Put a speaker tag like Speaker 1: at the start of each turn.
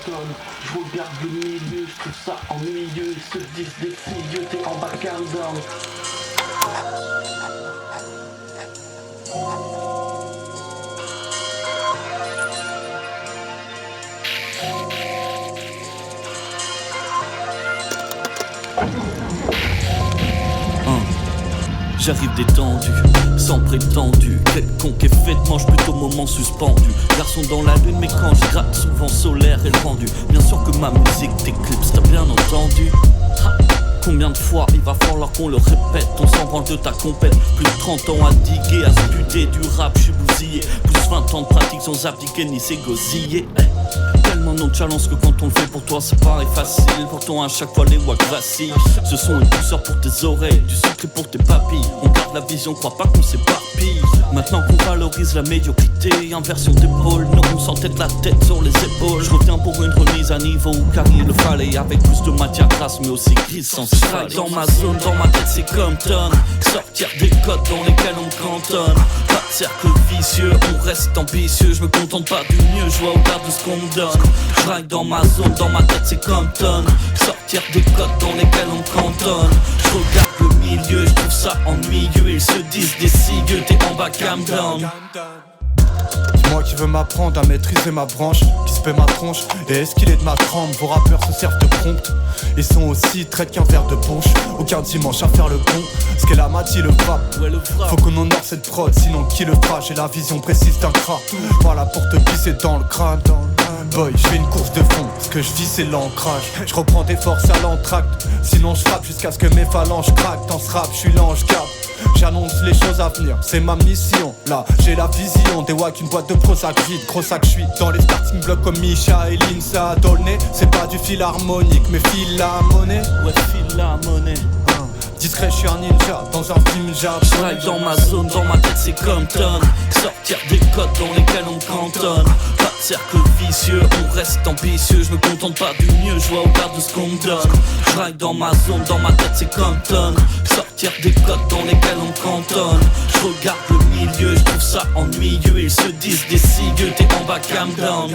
Speaker 1: cantonne. Je regarde le milieu, je trouve ça ennuyeux. Ils se disent décidieux, t'es en bas calm down.
Speaker 2: J'arrive détendu, sans prétendu. Quelconque effet de manche, plutôt moment suspendu. Garçon dans la lune, mais quand je gratte, souvent solaire et le rendu. Bien sûr que ma musique t'éclipse, t'as bien entendu. Combien de fois il va falloir qu'on le répète? On s'en branle de ta compète. Plus de 30 ans à diguer, à se buter du rap, j'suis bousillé. Plus 20 ans de pratique sans abdiquer ni s'égosiller. Tellement nonchalance que quand on le fait pour toi ça paraît facile. Pourtant à chaque fois les wacks vacillent. Ce sont une douceur pour tes oreilles, du sucré pour tes papilles. On garde la vision, crois pas qu'on s'éparpille. Maintenant qu'on valorise la médiocrité, inversion d'épaule, nous on s'en tête la tête sur les épaules. Je reviens pour une remise à niveau car il le fallait. Avec plus de matière grasse mais aussi grise sans strike. Dans ma zone, dans ma tête c'est comme tonne. Sortir des codes dans lesquels on cantonne. Pas de cercle vicieux, on reste ambitieux. Je me contente pas du mieux, je vois au garde de ce qu'on me donne. Je ride dans ma zone, dans ma tête c'est comme tonne. Sortir des codes dans lesquels on cantonne. Je regarde le milieu, je trouve ça ennuyeux. Ils se disent des cigueux, t'es en bas calm down.
Speaker 3: Moi qui veux m'apprendre à maîtriser ma branche, qui se paie ma tronche et est-ce qu'il est de ma trempe. Vos rappeurs se servent de prompt. Ils sont aussi traits qu'un verre de punch. Aucun dimanche à faire le pont. Ce qu'elle a m'a dit le frappe. Faut qu'on honore cette prod, sinon qui le fera? J'ai la vision précise d'un crat. Voilà pour te pisser dans le crâne. Boy, je fais une course de fond, ce que je vis c'est l'ancrage. Je reprends des forces à l'entracte, sinon je frappe jusqu'à ce que mes phalanges craquent. Dans ce rap, je suis l'ange cap. J'annonce les choses à venir, c'est ma mission. Là, j'ai la vision, des wack, une boîte de Prozac vide. Gros sac, je suis dans les starting blocks comme Misha et Linsa Dolné. C'est pas du fil harmonique, mais fil la monnaie.
Speaker 2: Ouais, file la monnaie.
Speaker 3: Discret, je suis un ninja dans un film japonais.
Speaker 2: J'ride dans ma zone, dans ma tête c'est comme tonne. Sortir des codes dans lesquels on cantonne. Pas de cercle vicieux, on reste ambitieux. Je me contente pas du mieux, je vois au garde de ce qu'on me donne. J'ride dans ma zone, dans ma tête c'est comme tonne. Sortir des codes dans lesquels on cantonne. Je regarde le milieu, je trouve ça ennuyeux. Ils se disent des cigueux, t'es en bas calm down.